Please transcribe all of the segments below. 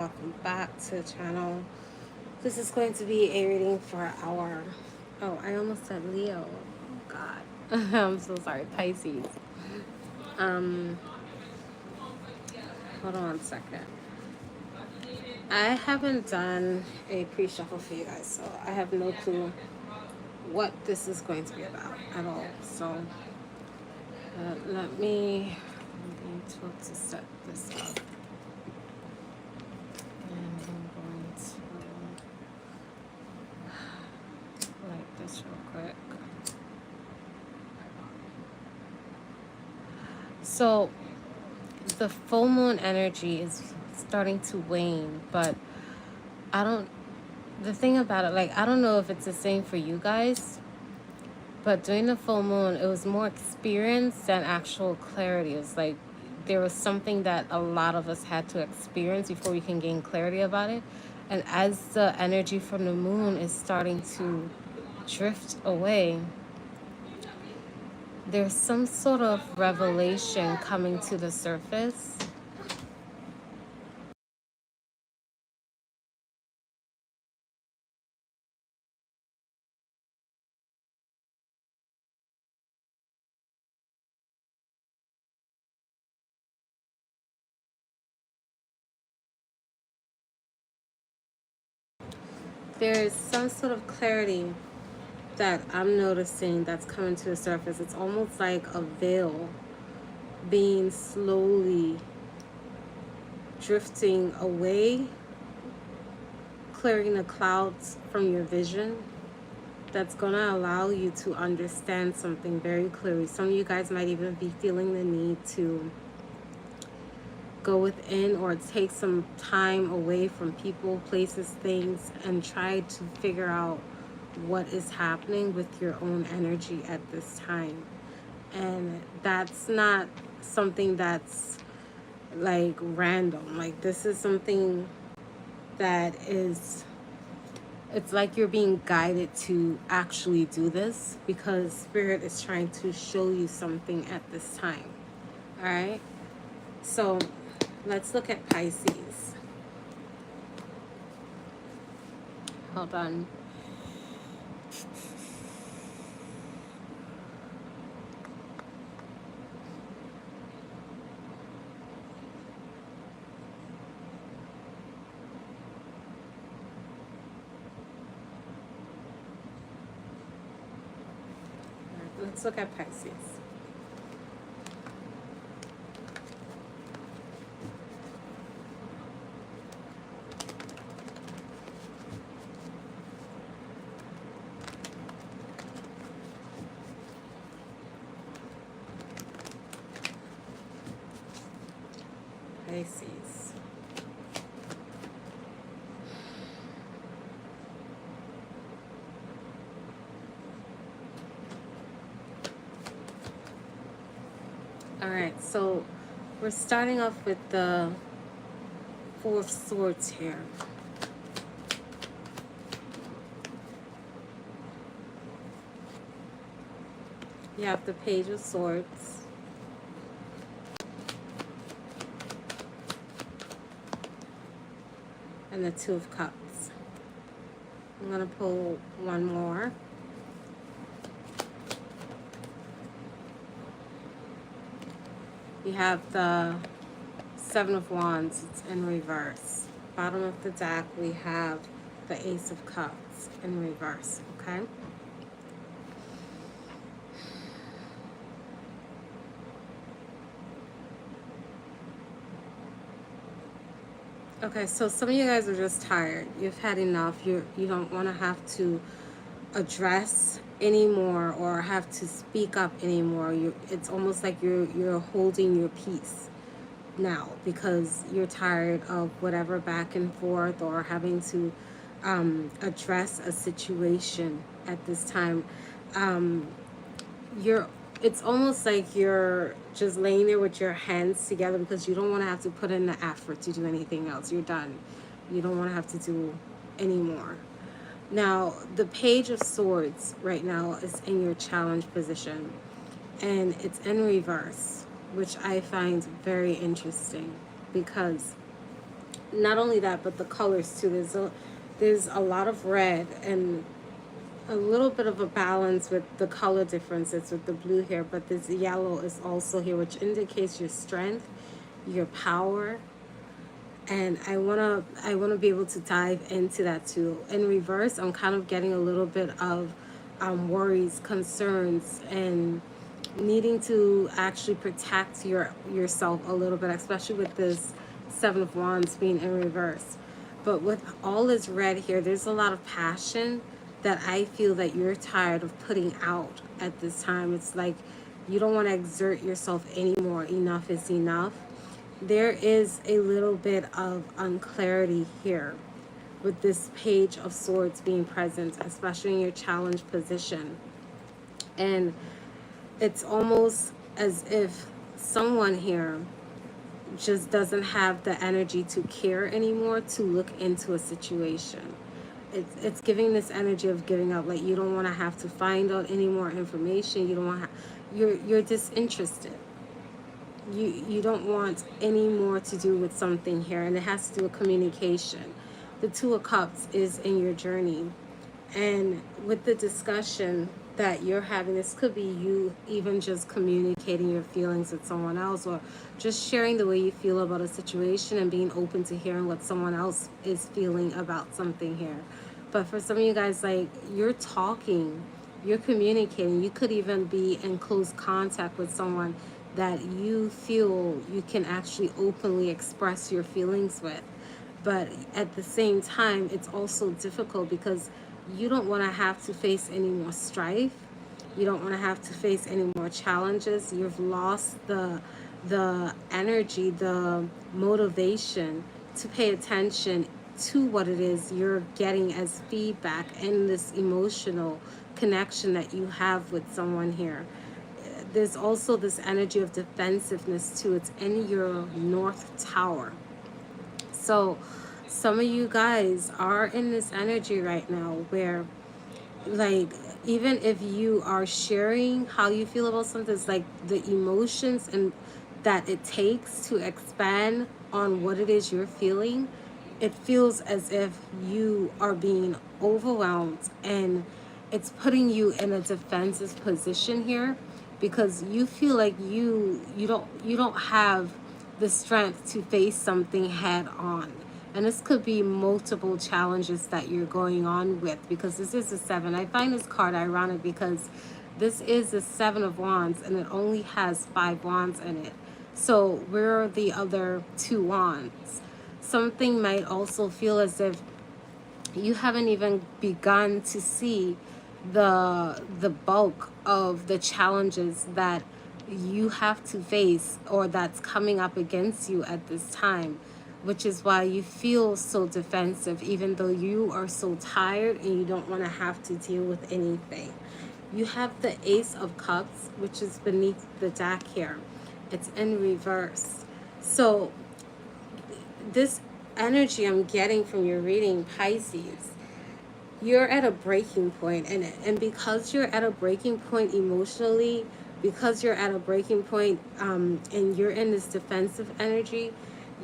Welcome back to the channel. This is going to be a reading for our, oh, I almost said Leo. Oh, God. I'm so sorry. Pisces. Um, Hold on a second. I haven't done a pre-shuffle for you guys, so I have no clue what this is going to be about at all. So let me be able to set this up. And I'm going to like this real quick. So the full moon energy is starting to wane, but the thing about it, like, I don't know if it's the same for you guys, but during the full moon, it was more experience than actual clarity. It was like there was something that a lot of us had to experience before we can gain clarity about it. And as the energy from the moon is starting to drift away, there's some sort of revelation coming to the surface. There's some sort of clarity that I'm noticing that's coming to the surface. It's almost like a veil being slowly drifting away, clearing the clouds from your vision. That's going to allow you to understand something very clearly. Some of you guys might even be feeling the need to go within or take some time away from people, places, things, and try to figure out what is happening with your own energy at this time. And that's not something that's like random. Like, this is something that is, it's like you're being guided to actually do this because Spirit is trying to show you something at this time. All right, so let's look at Pisces. Hold on. Let's look at Pisces. Pisces. All right, so we're starting off with the Four of Swords here. You have the Page of Swords. And the Two of Cups. I'm going to pull one more. You have the Seven of Wands, it's in reverse. Bottom of the deck, we have the Ace of Cups in reverse, okay? Okay, so some of you guys are just tired. You've had enough. You don't want to have to address anymore or have to speak up anymore. It's almost like you're holding your peace now because you're tired of whatever back and forth or having to address a situation at this time. It's almost like you're just laying there with your hands together because you don't want to have to put in the effort to do anything else. You're done. You don't want to have to do anymore. Now, the Page of Swords right now is in your challenge position, and it's in reverse, which I find very interesting because not only that, but the colors too. There's a lot of red and a little bit of a balance with the color differences with the blue here, but this yellow is also here, which indicates your strength, your power. And I wanna be able to dive into that too. In reverse, I'm kind of getting a little bit of worries, concerns, and needing to actually protect yourself a little bit, especially with this Seven of Wands being in reverse. But with all this red here, there's a lot of passion that I feel that you're tired of putting out at this time. It's like you don't want to exert yourself anymore. Enough is enough. There is a little bit of unclarity here with this Page of Swords being present, especially in your challenge position. And it's almost as if someone here just doesn't have the energy to care anymore, to look into a situation. It's giving this energy of giving up. Like, you don't want to have to find out any more information. You don't want to, you're disinterested. You don't want any more to do with something here, and it has to do with communication. The Two of Cups is in your journey, and with the discussion that you're having, this could be you even just communicating your feelings with someone else, or just sharing the way you feel about a situation and being open to hearing what someone else is feeling about something here. But for some of you guys, like, you're talking, you're communicating. You could even be in close contact with someone that you feel you can actually openly express your feelings with. But at the same time, it's also difficult because you don't want to have to face any more strife. You don't want to have to face any more challenges. You've lost the energy, the motivation to pay attention to what it is you're getting as feedback and this emotional connection that you have with someone here. There's also this energy of defensiveness too. It's in your North Tower. So some of you guys are in this energy right now where, like, even if you are sharing how you feel about something, it's like the emotions and that it takes to expand on what it is you're feeling, it feels as if you are being overwhelmed, and it's putting you in a defensive position here because you feel like you don't have the strength to face something head on. And this could be multiple challenges that you're going on with, because this is a 7. I find this card ironic because this is the 7 of Wands and it only has 5 wands in it. So where are the other 2 wands? Something might also feel as if you haven't even begun to see the bulk of the challenges that you have to face or that's coming up against you at this time, which is why you feel so defensive, even though you are so tired and you don't want to have to deal with anything. You have the Ace of Cups, which is beneath the deck here. It's in reverse. So this energy I'm getting from your reading, Pisces, you're at a breaking point, and because you're at a breaking point emotionally, because you're at a breaking point and you're in this defensive energy,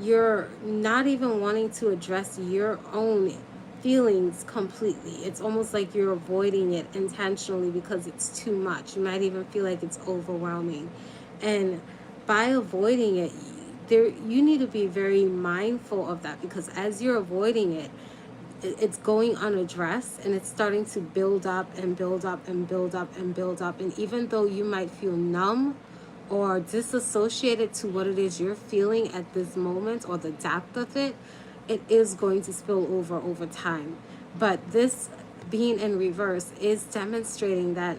you're not even wanting to address your own feelings completely. It's almost like you're avoiding it intentionally because it's too much. You might even feel like it's overwhelming, and by avoiding it, you need to be very mindful of that, because as you're avoiding it, it's going unaddressed, and it's starting to build up and build up and build up and build up. And even though you might feel numb or disassociated to what it is you're feeling at this moment or the depth of it, it is going to spill over time. But this being in reverse is demonstrating that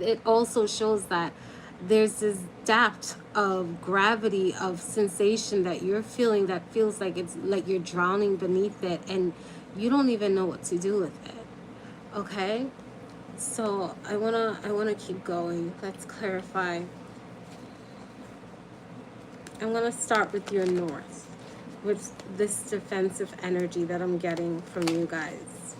it also shows that there's this depth of gravity of sensation that you're feeling that feels like it's like you're drowning beneath it and you don't even know what to do with it. Okay, so I wanna keep going. Let's clarify. I'm gonna start with your North, with this defensive energy that I'm getting from you guys.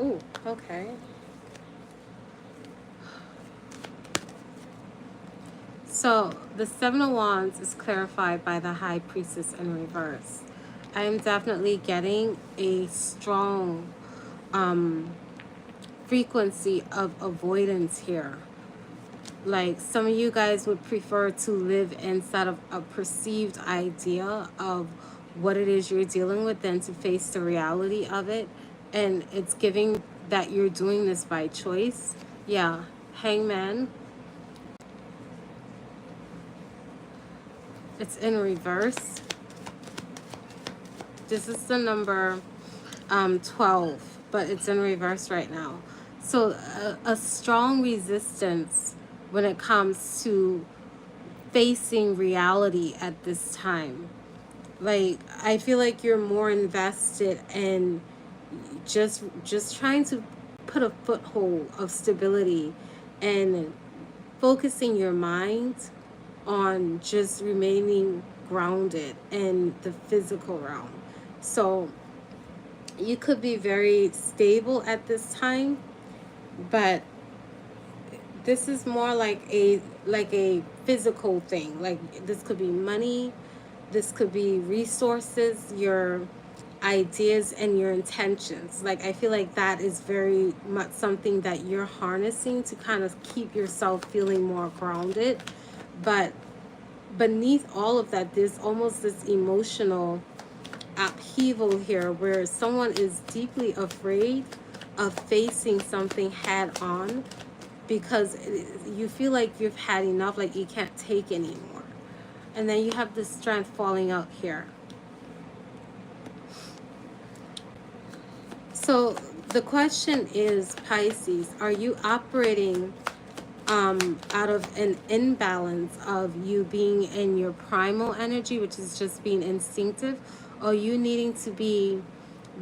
Ooh, okay. So the Seven of Wands is clarified by the High Priestess in reverse. I am definitely getting a strong frequency of avoidance here. Like some of you guys would prefer to live inside of a perceived idea of what it is you're dealing with than to face the reality of it. And it's giving that you're doing this by choice. Yeah, Hangman. It's in reverse. This is the number 12, but it's in reverse right now. So a strong resistance when it comes to facing reality at this time. Like, I feel like you're more invested in just trying to put a foothold of stability and focusing your mind on just remaining grounded in the physical realm. So you could be very stable at this time, but this is more like a physical thing. Like, this could be money, this could be resources, your ideas and your intentions. Like, I feel like that is very much something that you're harnessing to kind of keep yourself feeling more grounded. But beneath all of that, there's almost this emotional upheaval here where someone is deeply afraid of facing something head on, because you feel like you've had enough, like you can't take anymore. And then you have the strength falling out here. So the question is, Pisces, are you operating out of an imbalance of you being in your primal energy, which is just being instinctive, or you needing to be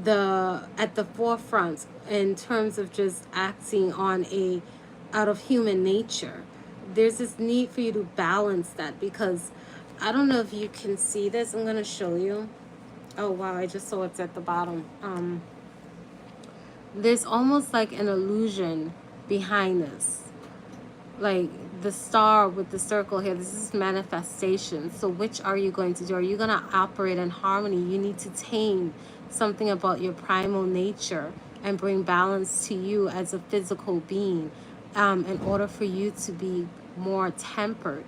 at the forefront in terms of just acting on out of human nature? There's this need for you to balance that, because I don't know if you can see this. I'm going to show you. Oh wow, I just saw it's at the bottom. There's almost like an illusion behind this. Like the star with the circle here, this is manifestation. So which are you going to do? Are you going to operate in harmony? You need to tame something about your primal nature and bring balance to you as a physical being, in order for you to be more tempered,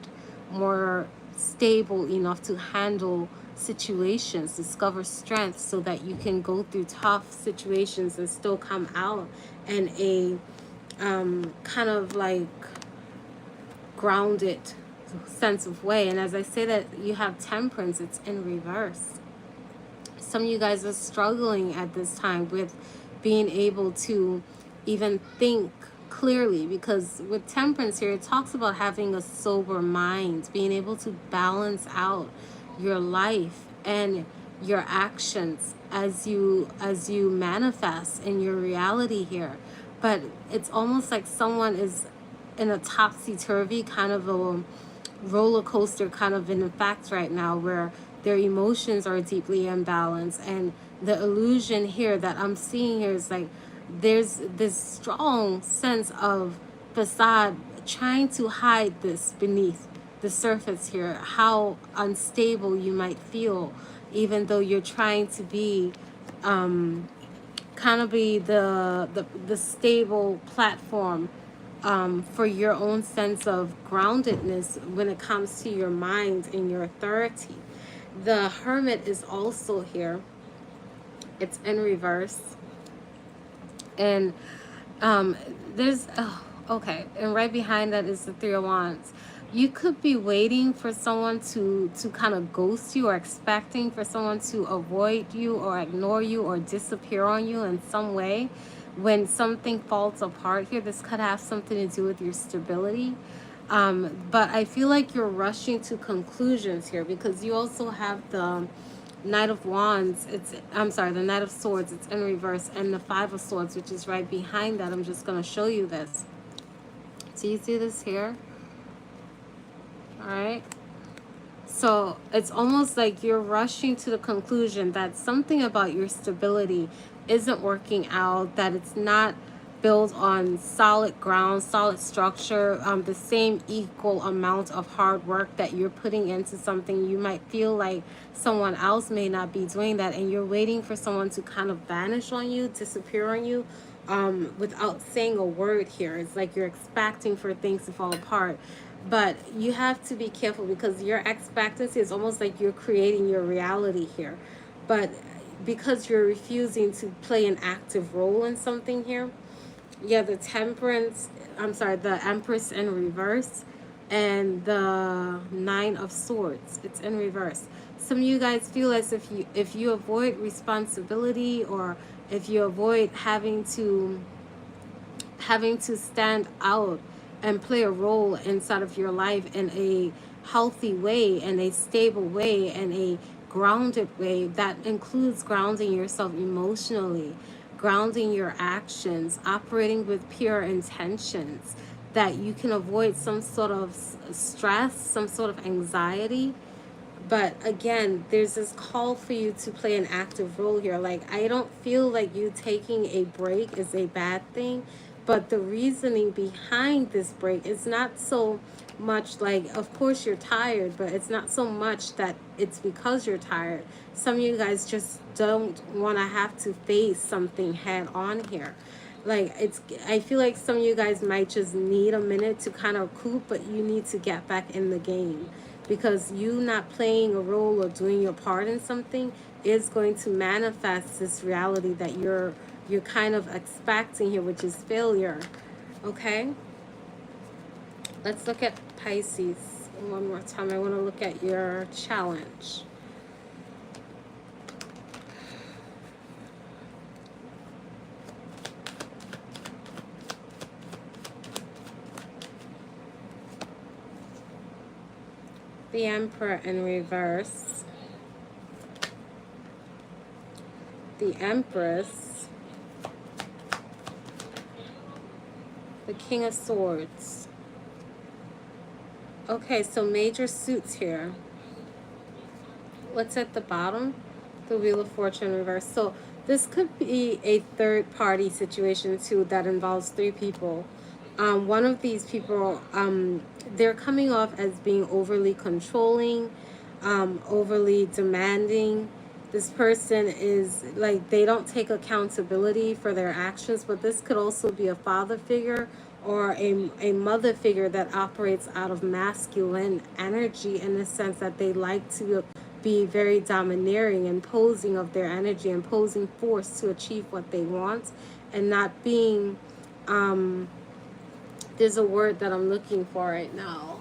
more stable enough to handle situations, discover strength, so that you can go through tough situations and still come out in a kind of like grounded sense of way. And as I say that you have temperance, it's in reverse. Some of you guys are struggling at this time with being able to even think clearly, because with temperance here, it talks about having a sober mind, being able to balance out your life and your actions as you manifest in your reality here. But it's almost like someone is in a topsy-turvy kind of a roller coaster kind of in effect right now, where their emotions are deeply imbalanced. And the illusion here that I'm seeing here is like there's this strong sense of facade trying to hide this beneath the surface here, how unstable you might feel, even though you're trying to be kind of be the stable platform for your own sense of groundedness when it comes to your mind and your authority. The Hermit is also here. It's in reverse. And there's, okay, and right behind that is the Three of Wands. You could be waiting for someone to kind of ghost you, or expecting for someone to avoid you or ignore you or disappear on you in some way. When something falls apart here, this could have something to do with your stability. But I feel like you're rushing to conclusions here, because you also have the Knight of Wands. The Knight of Swords. It's in reverse, and the Five of Swords, which is right behind that. I'm just going to show you this. So you see this here? All right. So it's almost like you're rushing to the conclusion that something about your stability isn't working out, that it's not build on solid ground, solid structure, the same equal amount of hard work that you're putting into something. You might feel like someone else may not be doing that, and you're waiting for someone to kind of vanish on you, disappear on you, without saying a word here. It's like you're expecting for things to fall apart. But you have to be careful, because your expectancy is almost like you're creating your reality here. But because you're refusing to play an active role in something here, yeah, the Temperance, I'm sorry, the Empress in reverse, and the Nine of Swords, it's in reverse. Some of you guys feel as if you avoid responsibility, or if you avoid having to stand out and play a role inside of your life in a healthy way, in a stable way, in a grounded way, that includes grounding yourself emotionally, grounding your actions, operating with pure intentions, that you can avoid some sort of stress, some sort of anxiety. But again, there's this call for you to play an active role here. Like, I don't feel like you taking a break is a bad thing, but the reasoning behind this break is not so much like, of course you're tired, but it's not so much that it's because you're tired. Some of you guys just don't want to have to face something head on here. Like, I feel like some of you guys might just need a minute to kind of coop, but you need to get back in the game, because you not playing a role or doing your part in something is going to manifest this reality that you're kind of expecting here, which is failure. Okay, let's look at Pisces one more time. I want to look at your challenge. The Emperor in reverse, the Empress, the King of Swords. Okay, so major suits here. What's at the bottom? The Wheel of Fortune in reverse. So this could be a third party situation too, that involves three people. One of these people, they're coming off as being overly controlling, overly demanding. This person is like, they don't take accountability for their actions, but this could also be a father figure or a mother figure that operates out of masculine energy, in the sense that they like to be very domineering, imposing of their energy, imposing force to achieve what they want, and not being, there's a word that I'm looking for right now.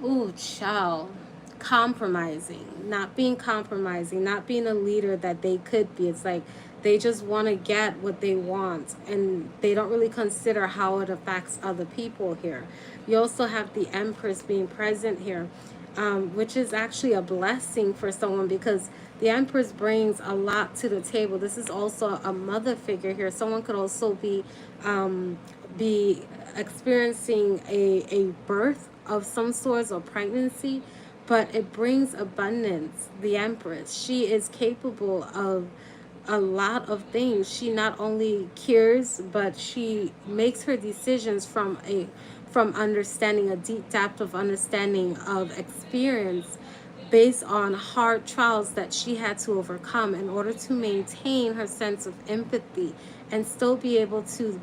Ooh, child. Compromising. Not being compromising. Not being a leader that they could be. It's like they just want to get what they want, and they don't really consider how it affects other people here. You also have the Empress being present here, which is actually a blessing for someone, because the Empress brings a lot to the table. This is also a mother figure here. Someone could also be experiencing a birth of some sorts, or pregnancy, but it brings abundance. The Empress, she is capable of a lot of things. She not only cures, but she makes her decisions from understanding, a deep depth of understanding, of experience, based on hard trials that she had to overcome in order to maintain her sense of empathy, and still be able to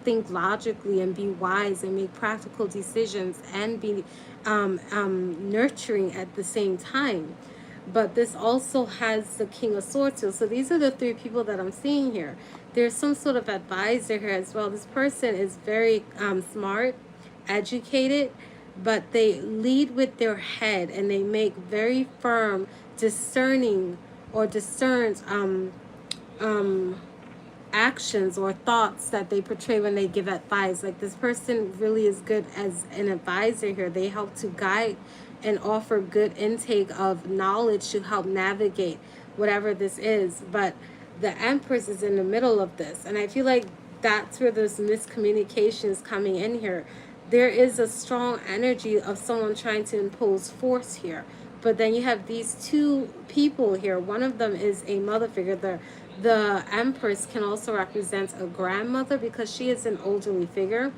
think logically, and be wise, and make practical decisions, and be nurturing at the same time. But this also has the King of Swords too. So these are the three people that I'm seeing here. There's some sort of advisor here as well. This person is very smart, educated, but they lead with their head, and they make very firm, discerning, or discerns actions or thoughts that they portray when they give advice. Like, this person really is good as an advisor here. They help to guide and offer good intake of knowledge to help navigate whatever this is. But the Empress is in the middle of this, and I feel like that's where there's miscommunications coming in here. There is a strong energy of someone trying to impose force here, but then you have these two people here. One of them is a mother figure. The Empress can also represent a grandmother because she is an elderly figure.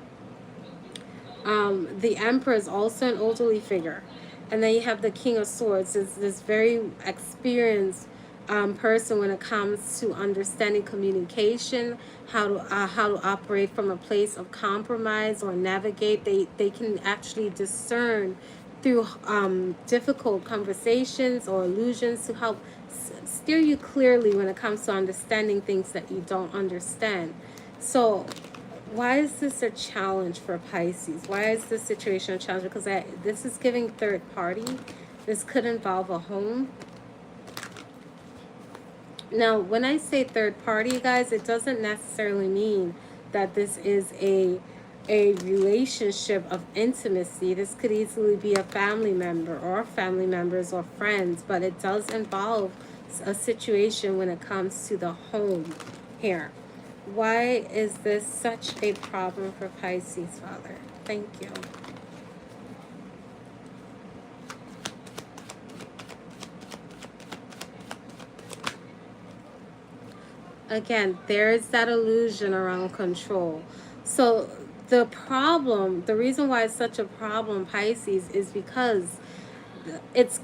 The Emperor is also an elderly figure. And then you have the King of Swords, is this very experienced person when it comes to understanding communication, how to operate from a place of compromise or navigate. They can actually discern through difficult conversations or illusions to help steer you clearly when it comes to understanding things that you don't understand. So why is this a challenge for Pisces? Why is this situation a challenge? Because this is giving third party. This could involve a home. Now, when I say third party, guys, it doesn't necessarily mean that this is a relationship of intimacy. This could easily be a family member or family members or friends, but it does involve a situation when it comes to the home here. Why is this such a problem for Pisces, Father? Thank you. Again, there's that illusion around control. So the problem, the reason why it's such a problem, Pisces, is because it's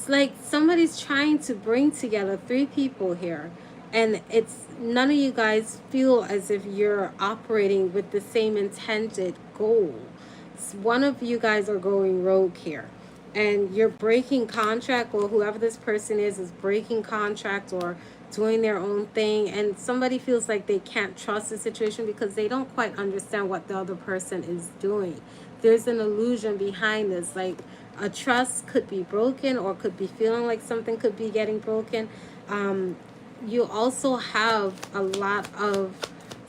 like somebody's trying to bring together three people here, and it's none of you guys feel as if you're operating with the same intended goal. One of you guys are going rogue here, and you're breaking contract, or whoever this person is breaking contract or doing their own thing, and somebody feels like they can't trust the situation because they don't quite understand what the other person is doing. There's an illusion behind this, like a trust could be broken or could be feeling like something could be getting broken. You also have a lot of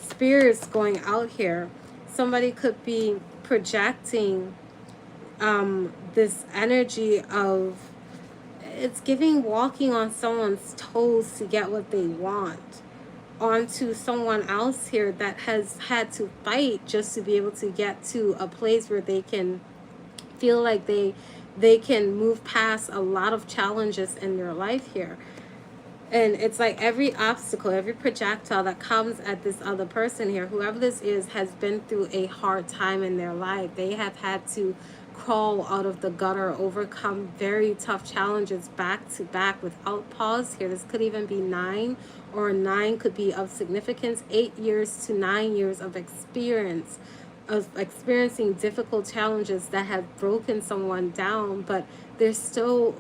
spirits going out here. Somebody could be projecting this energy of, it's giving walking on someone's toes to get what they want onto someone else here that has had to fight just to be able to get to a place where they can feel like they can move past a lot of challenges in their life here. And it's like every obstacle, every projectile that comes at this other person here, whoever this is, has been through a hard time in their life. They have had to crawl out of the gutter, overcome very tough challenges back to back without pause here. This could even be 9, or 9 could be of significance. 8 years to 9 years of experience, of experiencing difficult challenges that have broken someone down, but they're still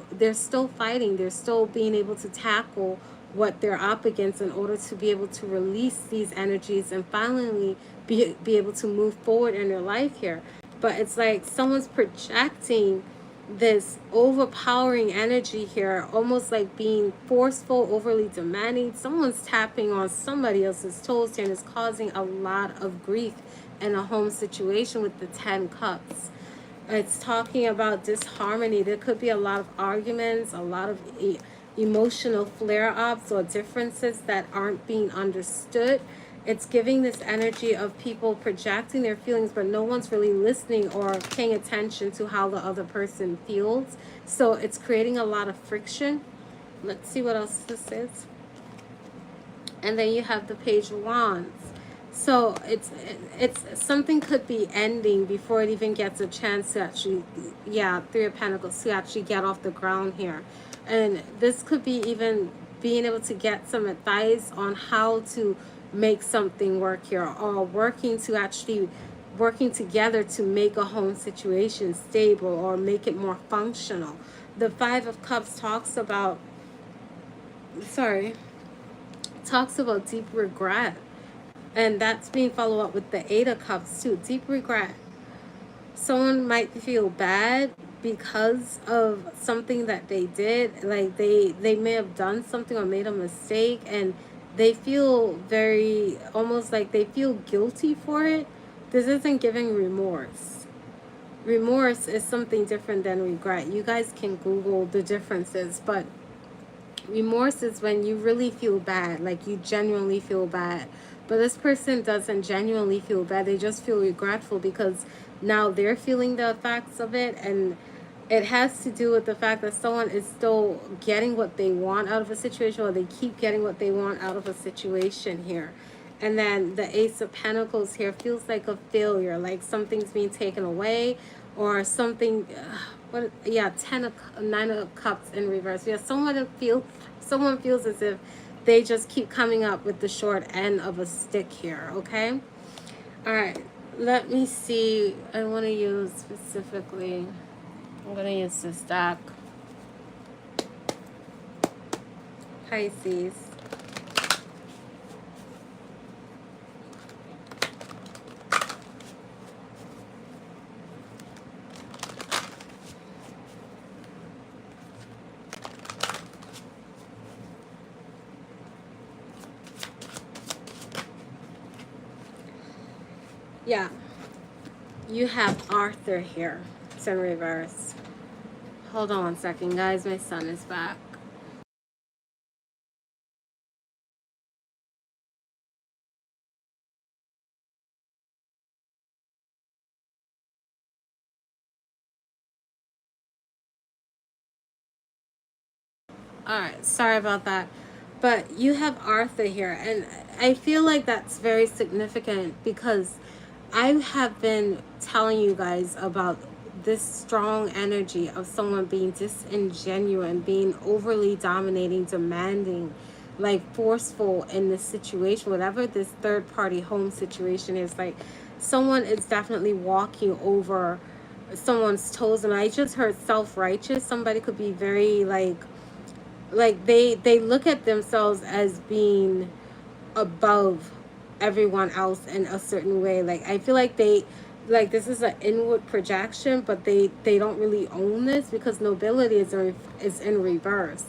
fighting. They're still being able to tackle what they're up against in order to be able to release these energies and finally be able to move forward in their life here. But it's like someone's projecting this overpowering energy here, almost like being forceful, overly demanding. Someone's tapping on somebody else's toes here, and it's causing a lot of grief in a home situation with the 10 cups. It's talking about disharmony. There could be a lot of arguments, a lot of emotional flare-ups or differences that aren't being understood. It's giving this energy of people projecting their feelings, but no one's really listening or paying attention to how the other person feels. So it's creating a lot of friction. Let's see what else this is. And then you have the Page of Wands. So it's something could be ending before it even gets a chance to actually, yeah, 3 of Pentacles, to actually get off the ground here. And this could be even being able to get some advice on how to make something work here, or working together to make a home situation stable or make it more functional. The 5 of Cups talks about deep regret. And that's being followed up with the 8 of Cups too. Deep regret. Someone might feel bad because of something that they did. Like they may have done something or made a mistake, and they feel very, almost like they feel guilty for it. This isn't giving remorse. Remorse is something different than regret. You guys can Google the differences, but remorse is when you really feel bad, like you genuinely feel bad. But this person doesn't genuinely feel bad. They just feel regretful because now they're feeling the effects of it, and It has to do with the fact that someone is still getting what they want out of a situation, or they keep getting what they want out of a situation here. And then the Ace of Pentacles here feels like a failure, like something's being taken away, or something. Yeah, 9 of Cups in reverse. Yeah, someone feels as if they just keep coming up with the short end of a stick here. Okay. All right. Let me see. I want to use specifically. I'm going to use this deck. Pisces. Yeah. You have Arthur here. It's in reverse. Hold on 1 second, guys. My son is back. Alright, sorry about that. But you have Arthur here, and I feel like that's very significant because I have been telling you guys about this strong energy of someone being disingenuous, being overly dominating, demanding, like forceful in this situation, whatever this third party home situation is. Like someone is definitely walking over someone's toes, and I just heard self-righteous. Somebody could be very like they look at themselves as being above everyone else in a certain way. Like I feel like this is an inward projection, but they don't really own this because nobility is in reverse.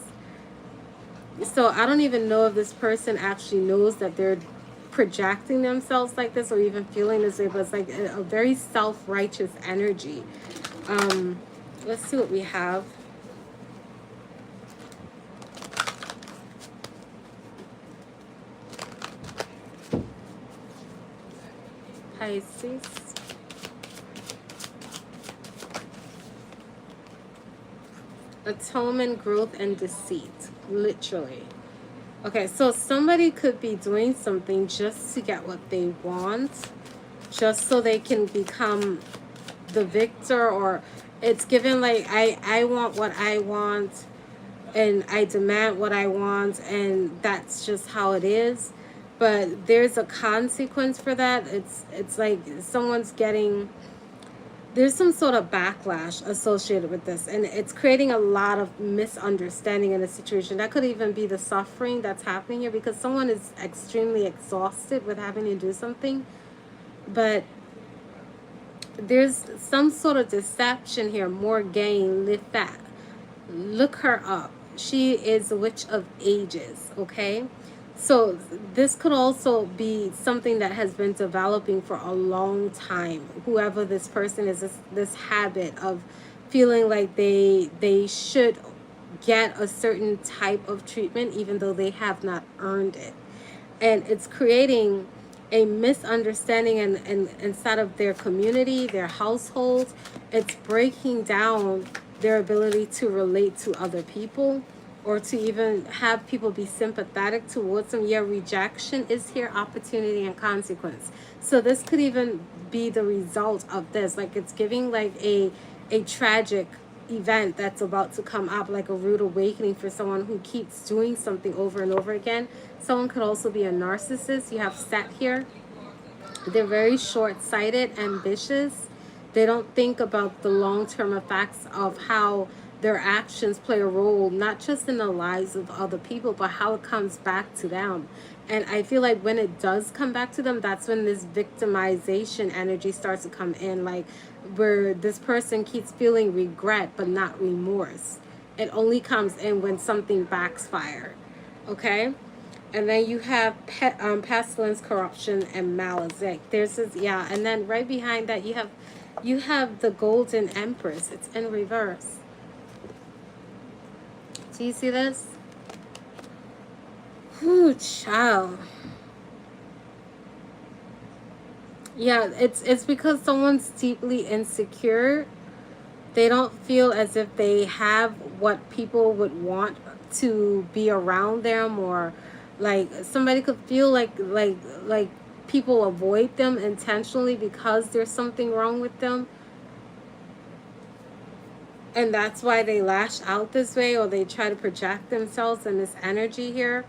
So I don't even know if this person actually knows that they're projecting themselves like this, or even feeling this way, but it's like a very self-righteous energy. Let's see what we have. Pisces. Atonement, growth, and deceit. Literally. Okay, so somebody could be doing something just to get what they want, just so they can become the victor, or it's given like I want what I want and I demand what I want, and that's just how it is. But there's a consequence for that. It's like someone's getting, there's some sort of backlash associated with this, and it's creating a lot of misunderstanding in a situation. That could even be the suffering that's happening here, because someone is extremely exhausted with having to do something, but there's some sort of deception here. More gain, lift that. Look her up. She is a witch of ages, okay? So this could also be something that has been developing for a long time. Whoever this person is, this habit of feeling like they should get a certain type of treatment even though they have not earned it. And it's creating a misunderstanding and inside of their community, their household. It's breaking down their ability to relate to other people, or to even have people be sympathetic towards them. Yeah, rejection is here, opportunity and consequence. So this could even be the result of this. Like it's giving like a tragic event that's about to come up, like a rude awakening for someone who keeps doing something over and over again. Someone could also be a narcissist. You have Set here. They're very short-sighted, ambitious. They don't think about the long-term effects of how their actions play a role, not just in the lives of other people, but how it comes back to them. And I feel like when it does come back to them, that's when this victimization energy starts to come in, like where this person keeps feeling regret but not remorse. It only comes in when something backfires, okay? And then you have pestilence, corruption, and malice. There's this, yeah. And then right behind that, you have the Golden Empress. It's in reverse. Do you see this? Whew, child. Yeah, it's because someone's deeply insecure. They don't feel as if they have what people would want to be around them, or like somebody could feel like people avoid them intentionally because there's something wrong with them, and that's why they lash out this way, or they try to project themselves in this energy here.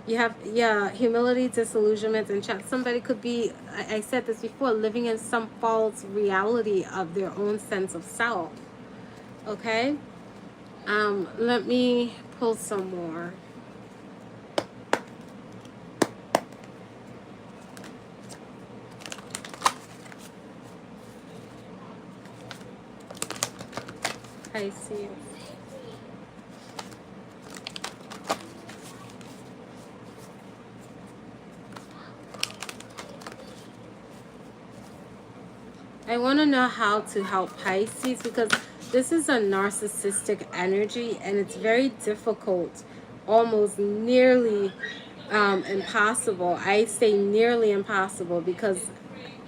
You have, yeah, humility, disillusionment, and chance. Somebody could be, I said this before, living in some false reality of their own sense of self. Okay, let me pull some more. Pisces. I want to know how to help Pisces, because this is a narcissistic energy and it's very difficult, almost nearly impossible. I say nearly impossible because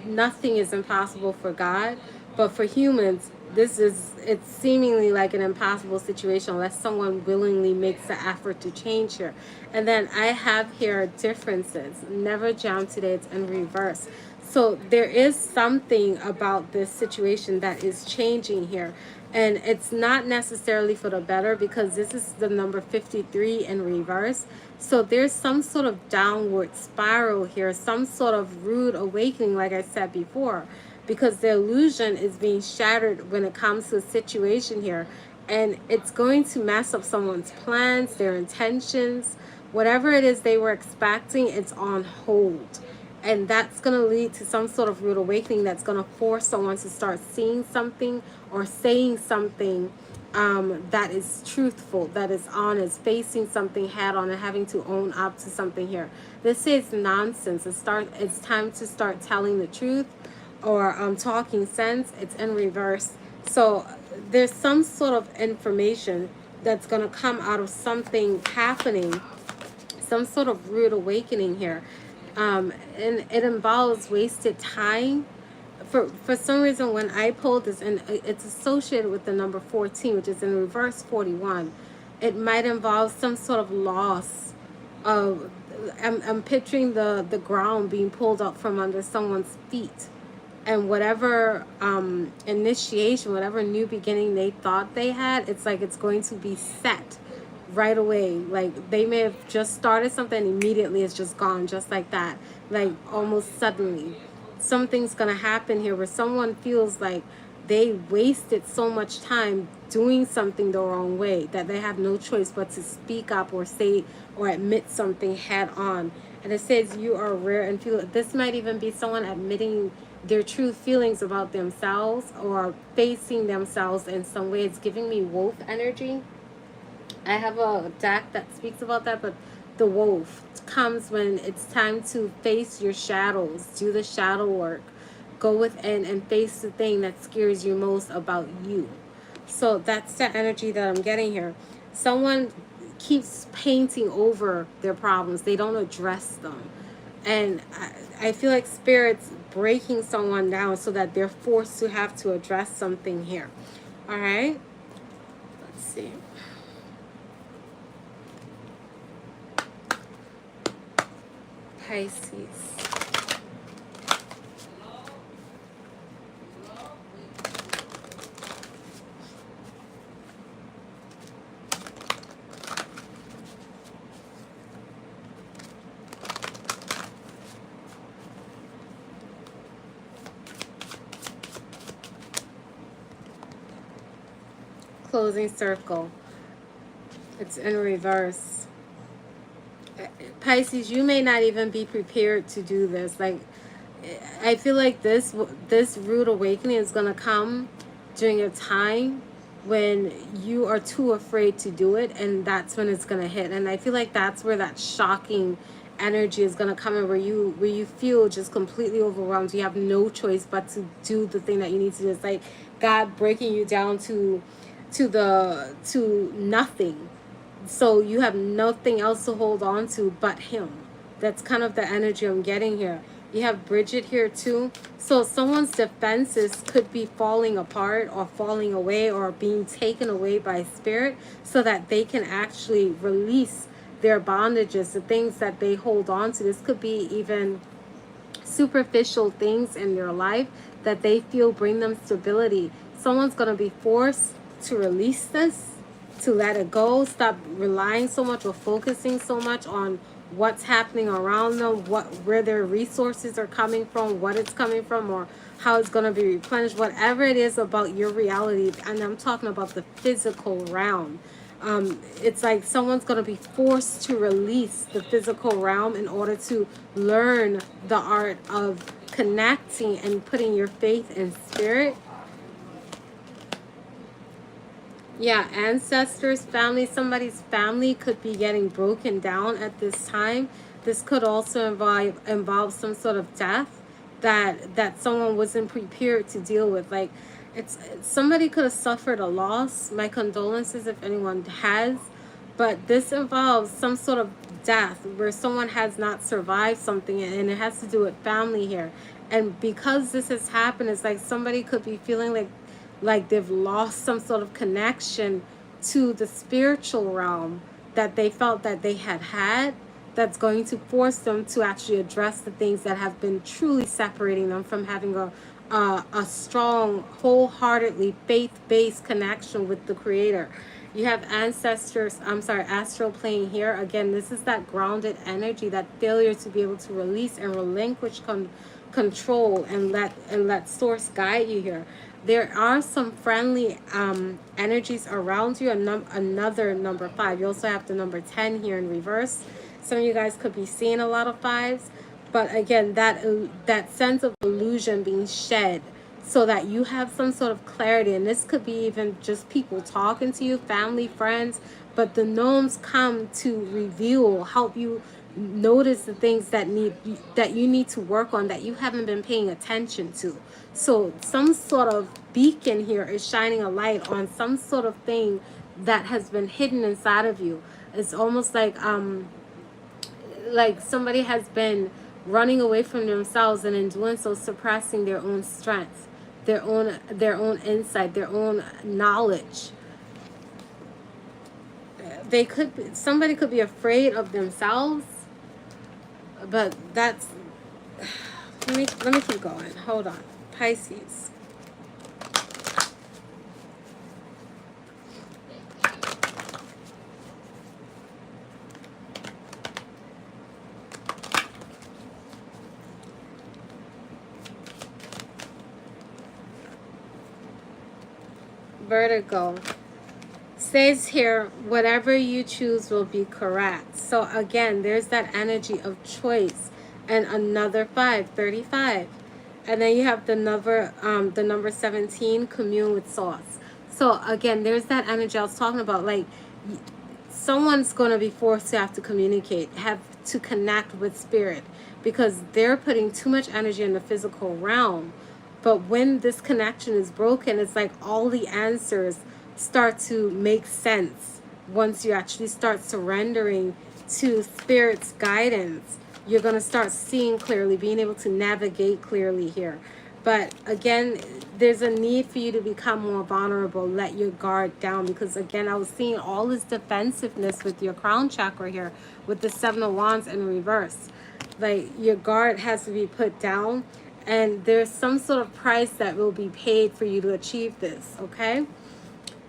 nothing is impossible for God, but for humans, it's seemingly like an impossible situation unless someone willingly makes the effort to change here. And then I have here differences. Never jam today, it's in reverse. So there is something about this situation that is changing here. And it's not necessarily for the better, because this is the number 53 in reverse. So there's some sort of downward spiral here, some sort of rude awakening, like I said before, because the illusion is being shattered when it comes to a situation here. And it's going to mess up someone's plans, their intentions, whatever it is they were expecting, it's on hold. And that's going to lead to some sort of rude awakening that's going to force someone to start seeing something or saying something that is truthful, that is honest, facing something head on and having to own up to something here. This is nonsense. It's time to start telling the truth, or talking sense. It's in reverse. So there's some sort of information that's going to come out of something happening, some sort of rude awakening here. And it involves wasted time. For some reason, when I pulled this, and it's associated with the number 14, which is in reverse 41, it might involve some sort of loss of, I'm picturing the ground being pulled up from under someone's feet, and whatever initiation, whatever new beginning they thought they had, it's like it's going to be set right away. Like they may have just started something, immediately it's just gone, just like that, like almost suddenly. Something's gonna happen here where someone feels like they wasted so much time doing something the wrong way that they have no choice but to speak up or say or admit something head on. And it says you are rare and feel. This might even be someone admitting their true feelings about themselves or facing themselves in some way. It's giving me wolf energy. I have a deck that speaks about that, but the wolf comes when it's time to face your shadows, do the shadow work, go within and face the thing that scares you most about you. So that's the energy that I'm getting here. Someone keeps painting over their problems. They don't address them. And I feel like Spirit's breaking someone down so that they're forced to have to address something here. All right? Let's see. Pisces. Closing circle. It's in reverse. Pisces, you may not even be prepared to do this. Like, I feel like this rude awakening is going to come during a time when you are too afraid to do it, and that's when it's going to hit. And I feel like that's where that shocking energy is going to come in, where you feel just completely overwhelmed. You have no choice but to do the thing that you need to do. It's like God breaking you down to nothing. So you have nothing else to hold on to but him. That's kind of the energy I'm getting here. You have 𝒪rchid here too. So someone's defenses could be falling apart or falling away or being taken away by spirit so that they can actually release their bondages, the things that they hold on to. This could be even superficial things in their life that they feel bring them stability. Someone's going to be forced to release this, to let it go, stop relying so much or focusing so much on what's happening around them, where their resources are coming from, what it's coming from, or how it's going to be replenished, whatever it is about your reality. And I'm talking about the physical realm. It's like someone's going to be forced to release the physical realm in order to learn the art of connecting and putting your faith in spirit. Yeah, ancestors, family, somebody's family could be getting broken down at this time. This could also involve some sort of death that someone wasn't prepared to deal with. Like, it's somebody could have suffered a loss. My condolences if anyone has. But this involves some sort of death where someone has not survived something, and it has to do with family here. And because this has happened, it's like somebody could be feeling like they've lost some sort of connection to the spiritual realm that they felt that they had, that's going to force them to actually address the things that have been truly separating them from having a strong, wholeheartedly faith-based connection with the Creator. You have ancestors, astral plane here. Again, this is that grounded energy, that failure to be able to release and relinquish control and let source guide you here. There are some friendly energies around you. Another number 5. You also have the number 10 here in reverse. Some of you guys could be seeing a lot of 5s. But again, that sense of illusion being shed so that you have some sort of clarity. And this could be even just people talking to you, family, friends. But the gnomes come to reveal, help you notice the things that you need to work on, that you haven't been paying attention to. So some sort of beacon here is shining a light on some sort of thing that has been hidden inside of you. It's almost like somebody has been running away from themselves, and in doing so suppressing their own strength, their own insight, their own knowledge. Somebody could be afraid of themselves, but that's let me keep going. Hold on. Pisces. Vertigo. Says here, whatever you choose will be correct. So again, there's that energy of choice. And another 5, 35. And then you have the number 17, commune with source. So again, there's that energy I was talking about. Like, someone's going to be forced to have to communicate, have to connect with spirit, because they're putting too much energy in the physical realm. But when this connection is broken, it's like all the answers start to make sense once you actually start surrendering to spirit's guidance. You're going to start seeing clearly, being able to navigate clearly here. But again, there's a need for you to become more vulnerable. Let your guard down, because again, I was seeing all this defensiveness with your crown chakra here with the 7 of Wands in reverse. Like, your guard has to be put down, and there's some sort of price that will be paid for you to achieve this, okay?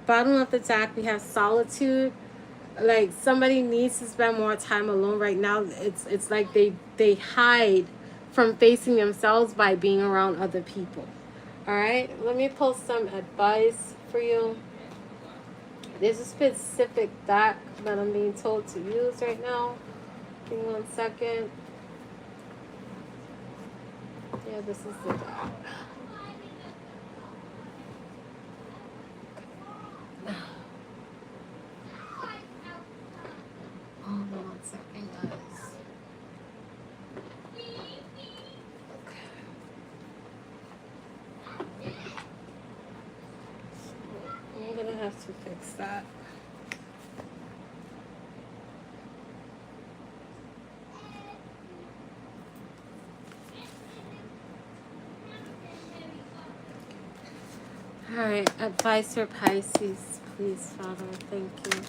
Bottom of the deck, we have solitude. Like, somebody needs to spend more time alone right now. It's like they hide from facing themselves by being around other people. All right, let me pull some advice for you. There's a specific deck that I'm being told to use right now. Give me 1 second. Yeah, this is the deck. Hold on 1 second, guys. Okay. I'm gonna have to fix that. All right, advice for Pisces, please, Father. Thank you.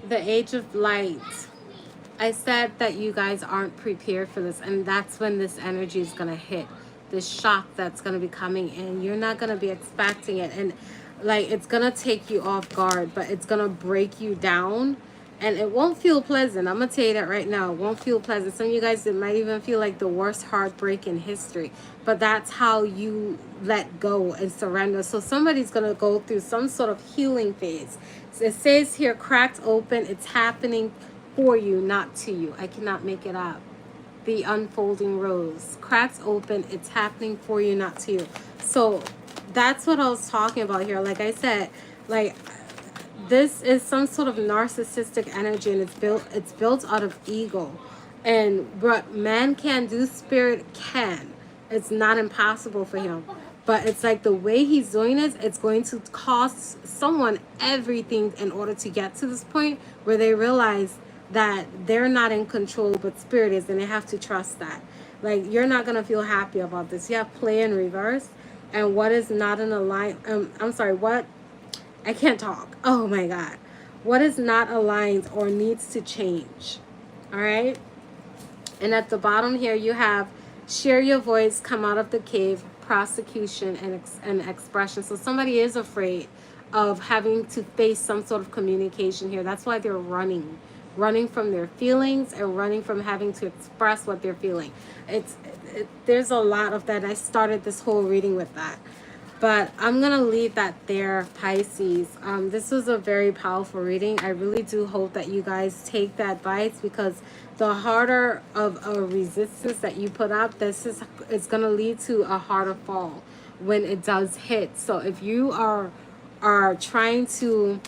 The Age of Light. I said that you guys aren't prepared for this, and that's when this energy is going to hit. This shock that's going to be coming in. You're not going to be expecting it, and like it's going to take you off guard, but it's going to break you down, and it won't feel pleasant. I'm going to tell you that right now. It won't feel pleasant. Some of you guys, it might even feel like the worst heartbreak in history, but that's how you let go and surrender. So somebody's going to go through some sort of healing phase. It says here, cracked open. It's happening for you, not to you. I cannot make it up. The unfolding rose. Cracks open. It's happening for you, not to you. So that's what I was talking about here. Like I said, like this is some sort of narcissistic energy, and it's built out of ego. And what man can do, spirit can. It's not impossible for him. But it's like the way he's doing this, it's going to cost someone everything in order to get to this point where they realize that they're not in control, but spirit is, and they have to trust that. Like, you're not going to feel happy about this. You have play in reverse, and what is not in alignment, I can't talk. Oh my God. What is not aligned or needs to change. All right. And at the bottom here, you have share your voice, come out of the cave, prosecution and expression. So somebody is afraid of having to face some sort of communication here. That's why they're running from their feelings and running from having to express what they're feeling. There's a lot of that. I started this whole reading with that. But I'm going to leave that there, Pisces. This was a very powerful reading. I really do hope that you guys take that advice, because the harder of a resistance that you put up, it's going to lead to a harder fall when it does hit. So if you are trying to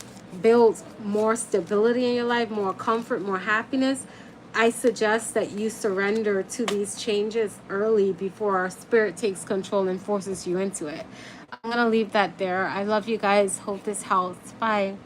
build more stability in your life, more comfort, more happiness, I suggest that you surrender to these changes early before our spirit takes control and forces you into it. I'm going to leave that there. I love you guys. Hope this helps. Bye.